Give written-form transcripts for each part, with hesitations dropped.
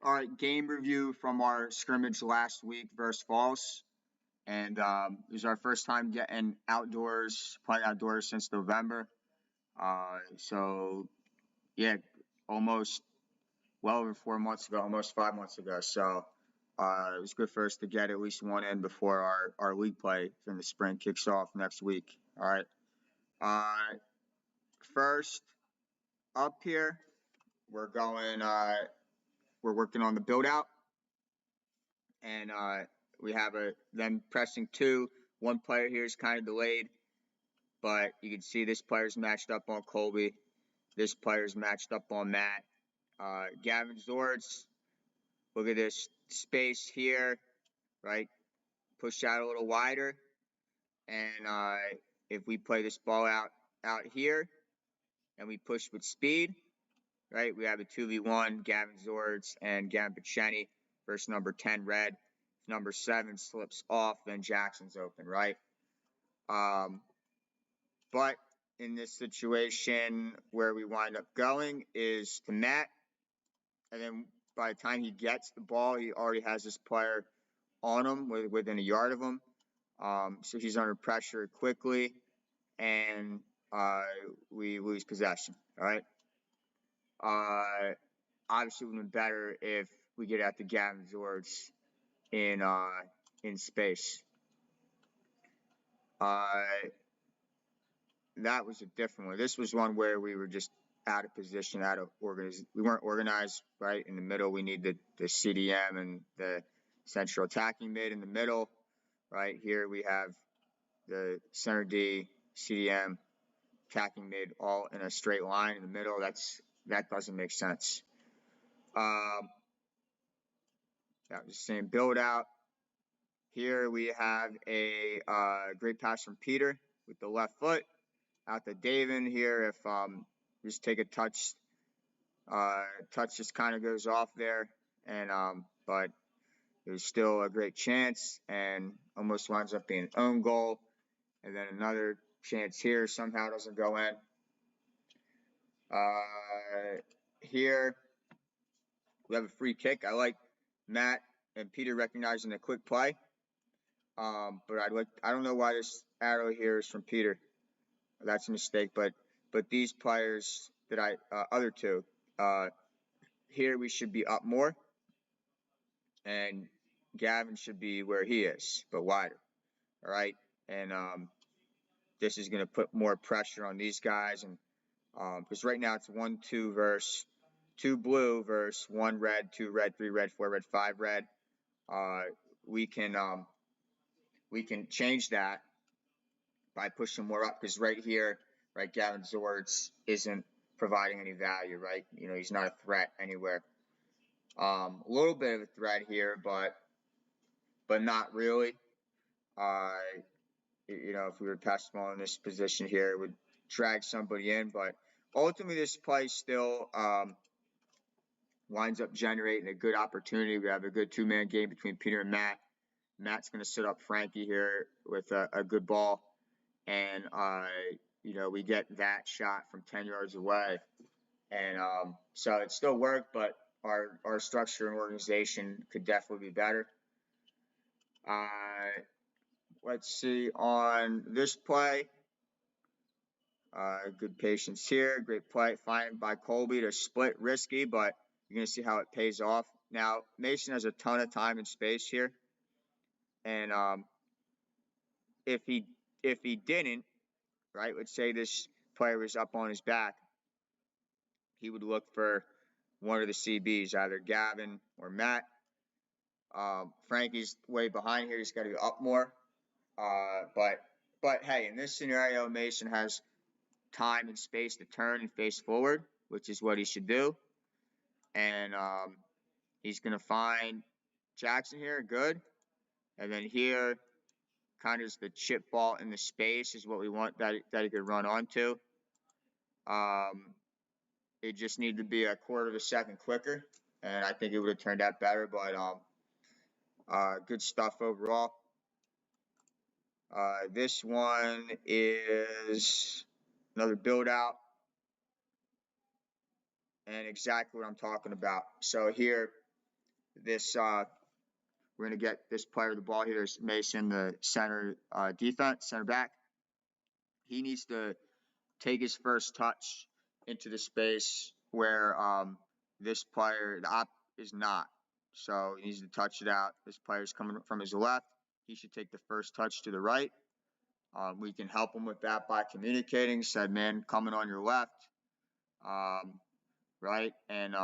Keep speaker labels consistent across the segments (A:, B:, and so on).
A: All right, game review from our scrimmage last week versus Falls. And it was our first time getting outdoors, playing outdoors since November. So, yeah, almost well over 4 months ago, almost 5 months ago. So it was good for us to get at least one in before our league play in the spring kicks off next week. All right. First up here, we're going, we're working on the build out. And we have them pressing two. One player here is kind of delayed, but you can see this player's matched up on Colby. This player's matched up on Matt. Gavin Zords, look at this space here, right? Push out a little wider. And if we play this ball out here and we push with speed, right, we have a 2v1, Gavin Zords and Gavin Paceni versus number 10, Red. If number 7 slips off, then Jackson's open, right? But in this situation, where we wind up going is to Matt. And then by the time he gets the ball, he already has this player on him within a yard of him. So he's under pressure quickly, and we lose possession. All right. Obviously, it would have been better if we get out to Gavin Zords in space. That was a different one. This was one where we were just out of position, we weren't organized, right? In the middle, we need the CDM and the central attacking mid in the middle. Right here, we have the center D, CDM, attacking mid all in a straight line in the middle. That doesn't make sense. That was the same build out. Here we have a great pass from Peter with the left foot out to Davin here. If just take a touch just kind of goes off there, and but it was still a great chance and almost winds up being an own goal. And then another chance here somehow doesn't go in. Here we have a free kick. I like Matt and Peter recognizing the quick play. But I don't know why this arrow here is from Peter. That's a mistake. But these players that other two, here we should be up more, and Gavin should be where he is, but wider. All right, and this is going to put more pressure on these guys, and because right now it's 1-2 versus 2 blue versus 1 red, 2 red, 3 red, 4 red, 5 red. We can change that by pushing more up, because right here, right, Gavin Zords isn't providing any value, right? You know, he's not a threat anywhere. A little bit of a threat here, but not really. You know, if we were to pass the ball in this position here, it would drag somebody in, but ultimately this play still winds up generating a good opportunity. We have a good two-man game between Peter and Matt. Matt's going to set up Frankie here with a good ball, and you know, we get that shot from 10 yards away, and so it still worked, but our structure and organization could definitely be better. Let's see on this play. Good patience here. Great play. Fine by Colby to split. Risky, but you're going to see how it pays off. Now, Mason has a ton of time and space here. And if he didn't, right, let's say this player was up on his back, he would look for one of the CBs, either Gavin or Matt. Frankie's way behind here. He's got to go up more. But hey, in this scenario, Mason has time and space to turn and face forward, which is what he should do. And he's going to find Jackson here, good. And then here, kind of is the chip ball in the space is what we want that he could run onto. It just needed to be a quarter of a second quicker, and I think it would have turned out better, but good stuff overall. This one is another build out, and exactly what I'm talking about. So here this we're going to get this player the ball here is Mason, the center center back. He needs to take his first touch into the space where this player, the op, is not. So he needs to touch it out. This player's coming from his left. He should take the first touch to the right. We can help him with that by communicating. Said, man, coming on your left, right? And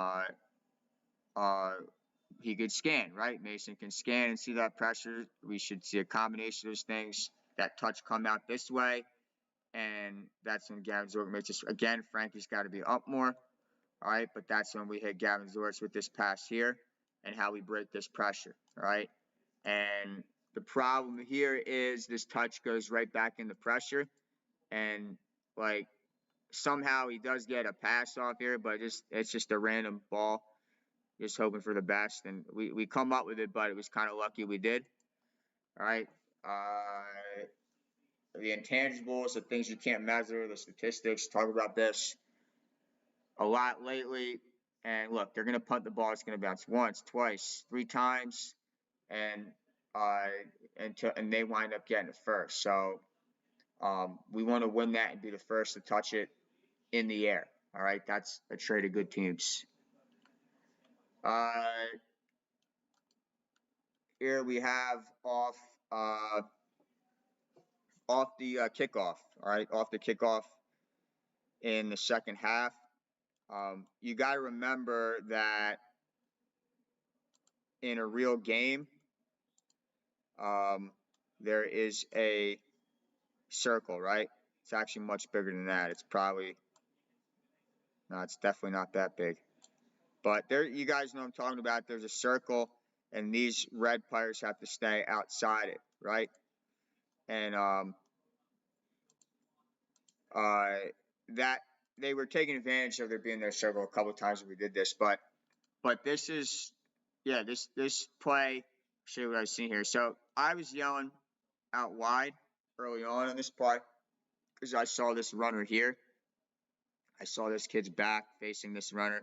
A: he could scan, right? Mason can scan and see that pressure. We should see a combination of those things. That touch come out this way, and that's when Gavin Zork makes this. Again, Frankie's got to be up more, all right? But that's when we hit Gavin Zork with this pass here and how we break this pressure, all right? And the problem here is this touch goes right back into pressure, and like somehow he does get a pass off here, but it's just a random ball. Just hoping for the best, and we come up with it, but it was kind of lucky we did. All right. The intangibles, the things you can't measure, the statistics, talk about this a lot lately. And look, they're going to punt the ball. It's going to bounce once, twice, 3 times, and they wind up getting it first. So we want to win that and be the first to touch it in the air. All right, that's a trait of good teams. Here we have off the kickoff. All right, off the kickoff in the second half. You got to remember that in a real game, there is a circle, right? It's actually much bigger than that. It's definitely not that big. But there, you guys know what I'm talking about. There's a circle, and these red players have to stay outside it, right? And that they were taking advantage of there being their circle a couple of times when we did this, but this is, yeah, this play, show you what I've seen here. So I was yelling out wide early on in this play because I saw this runner here. I saw this kid's back facing this runner.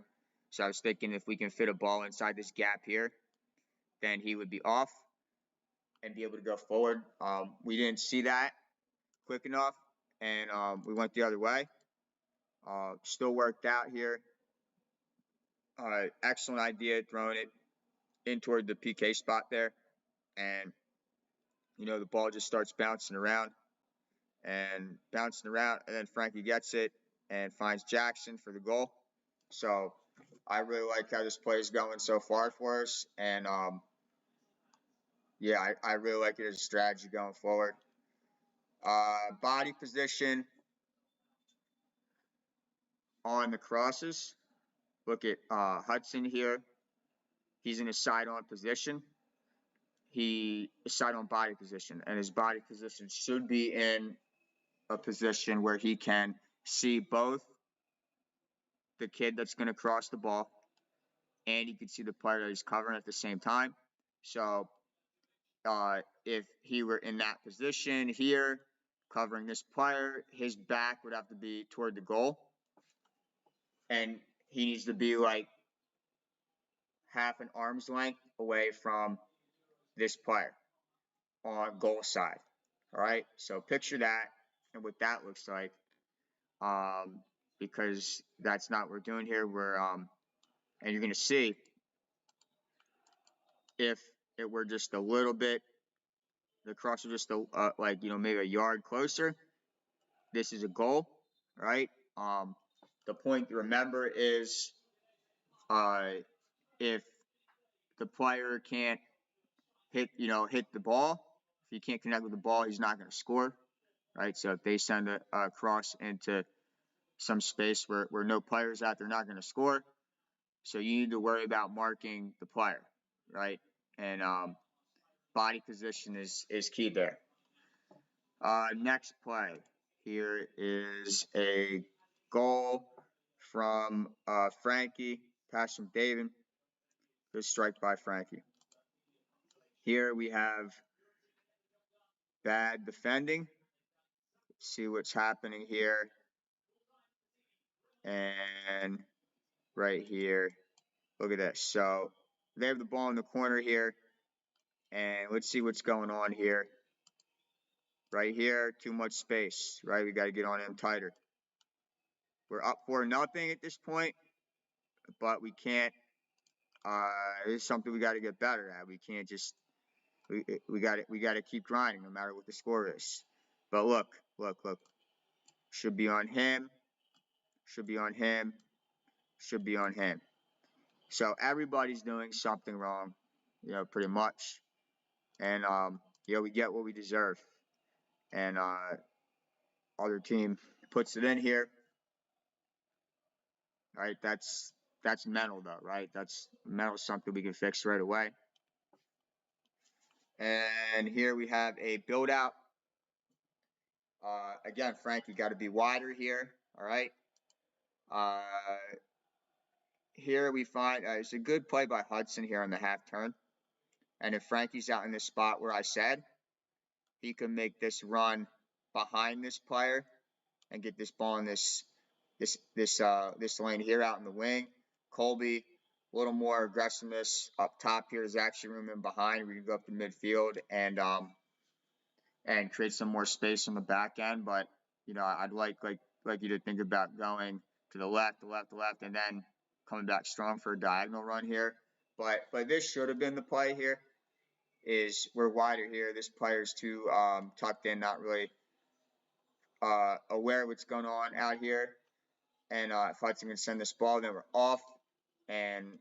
A: So I was thinking if we can fit a ball inside this gap here, then he would be off and be able to go forward. We didn't see that quick enough, and we went the other way. Still worked out here. Excellent idea throwing it in toward the PK spot there. And, the ball just starts bouncing around, and then Frankie gets it and finds Jackson for the goal. So I really like how this play is going so far for us. And, I really like it as a strategy going forward. Body position on the crosses. Look at Hudson here. He's in a side-on position. He is side-on body position, and his body position should be in a position where he can see both the kid that's going to cross the ball and he can see the player that he's covering at the same time. So if he were in that position here, covering this player, his back would have to be toward the goal. And he needs to be like half an arm's length away from this player on goal side. All right, so picture that and what that looks like, because that's not what we're doing here. And you're going to see if it were just a little bit, the cross was just maybe a yard closer. This is a goal, right? The point to remember is if the player can't hit the ball, if he can't connect with the ball, he's not going to score, right? So if they send a cross into some space where no player's at, they're not going to score. So you need to worry about marking the player, right? And body position is key there. Next play here is a goal from Frankie, pass from David. Good strike by Frankie. Here we have bad defending. Let's see what's happening here. And right here, look at this. So They have the ball in the corner here, and let's see what's going on here. Right here, too much space, right? We got to get on him tighter. We're up 4-0 at this point, but we can't. It's something we got to get better at. We can't just. We got to keep grinding no matter what the score is. But look. Should be on him. Should be on him. Should be on him. So everybody's doing something wrong, pretty much. And we get what we deserve. And other team puts it in here. Right, that's mental though, right? That's mental, something we can fix right away. And here we have a build out. Again, Frank, you got to be wider here. All right. Here we find it's a good play by Hudson here on the half turn. And if Frankie's out in this spot where I said, he can make this run behind this player and get this ball in this lane here out in the wing. Colby, a little more aggressiveness up top here. There's actually room in behind. We can go up to midfield and create some more space on the back end. But I'd like you to think about going to the left, and then coming back strong for a diagonal run here. But this should have been the play here. Is we're wider here. This player's too tucked in, not really aware of what's going on out here. And if Hudson can send this ball, then we're off. And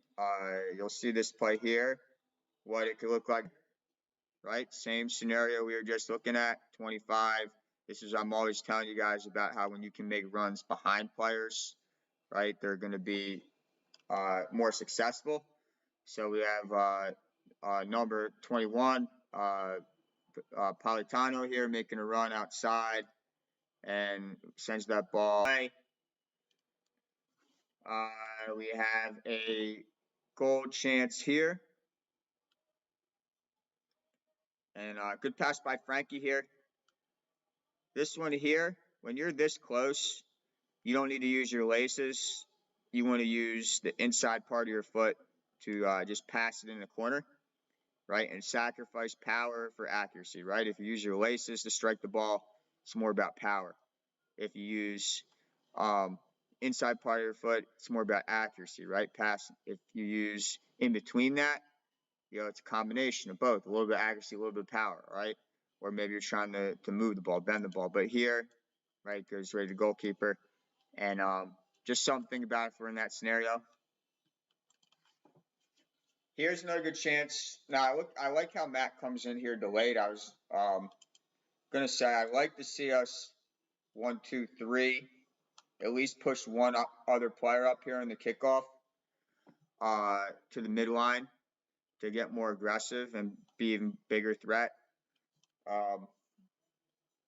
A: you'll see this play here, what it could look like. Right? Same scenario we were just looking at, 25. This is, I'm always telling you guys about how when you can make runs behind players, right, they're going to be more successful. So we have number 21, Politano here making a run outside and sends that ball away. We have a goal chance here. And good pass by Frankie here. This one here, when you're this close, you don't need to use your laces. You want to use the inside part of your foot to just pass it in the corner, right? And sacrifice power for accuracy, right? If you use your laces to strike the ball, it's more about power. If you use inside part of your foot, it's more about accuracy, right? Passing. If you use in between that, it's a combination of both. A little bit of accuracy, a little bit of power, right? Or maybe you're trying to move the ball, bend the ball. But here, right, goes right to the goalkeeper. And just something about if we're in that scenario. Here's another good chance. Now, I like how Matt comes in here delayed. I was going to say I'd like to see us 1, 2, 3, at least push one other player up here in the kickoff to the midline to get more aggressive and be even bigger threat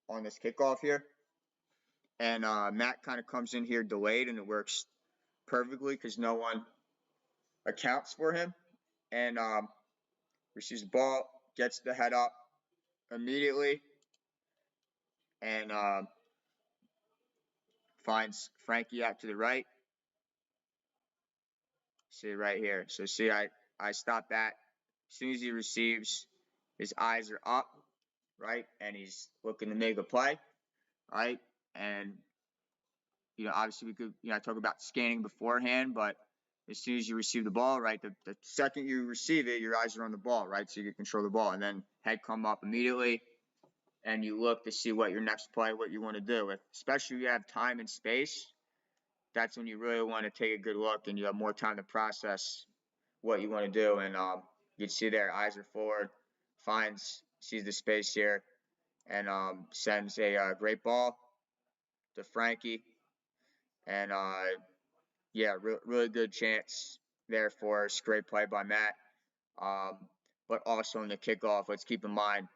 A: on this kickoff here. And Matt kind of comes in here delayed, and it works perfectly because no one accounts for him. And receives the ball, gets the head up immediately, and finds Frankie out to the right. See right here. So see, I stop that. As soon as he receives, his eyes are up, right? And he's looking to make a play, right? And, obviously we could, I talk about scanning beforehand, but as soon as you receive the ball, right, the second you receive it, your eyes are on the ball, right? So you can control the ball. And then head come up immediately, and you look to see what your next play, what you want to do. Especially if you have time and space, that's when you really want to take a good look and you have more time to process what you want to do. And you can see there, eyes are forward, sees the space here, and sends a great ball to Frankie. And really good chance there for us. Great play by Matt. But also in the kickoff, let's keep in mind,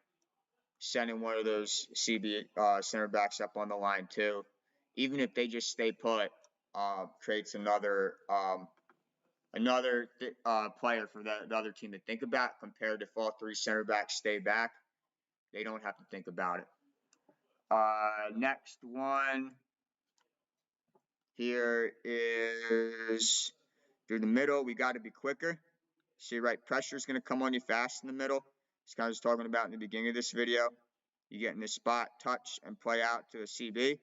A: sending one of those CB center backs up on the line too, even if they just stay put, creates another player for the other team to think about. Compared to if all three center backs stay back, they don't have to think about it. Next one here is through the middle. We got to be quicker. See, right, pressure is going to come on you fast in the middle. It's kind of just talking about in the beginning of this video. You get in this spot, touch, and play out to a CB.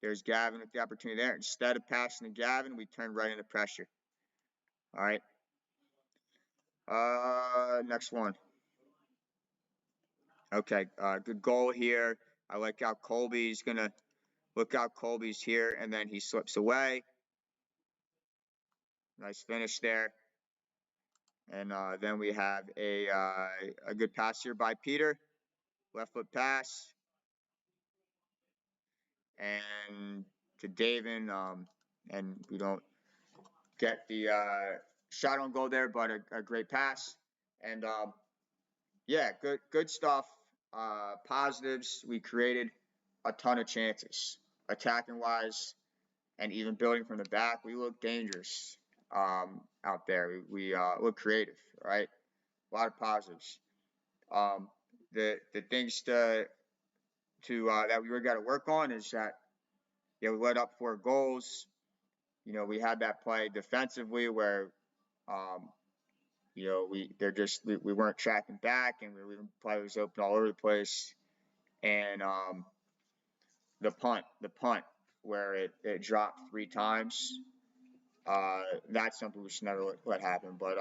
A: There's Gavin with the opportunity there. Instead of passing to Gavin, we turn right into pressure. All right. Next one. Okay, good goal here. I like how Colby's going to look out. Colby's here, and then he slips away. Nice finish there. And then we have a good pass here by Peter. Left foot pass. And to Davin, and we don't get the shot on goal there, but a great pass. And yeah, good stuff. Positives. We created a ton of chances, attacking wise, and even building from the back. We look dangerous out there. We look creative, right? A lot of positives. The things that we really got to work on is that we let up 4 goals. We had that play defensively where we weren't tracking back, and we were leaving players open all over the place. And the punt where it dropped 3 times. That's something we should never let happen. But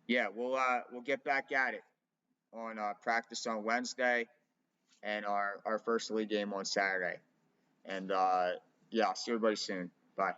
A: we'll get back at it on practice on Wednesday and our first league game on Saturday. And I'll see everybody soon. Bye.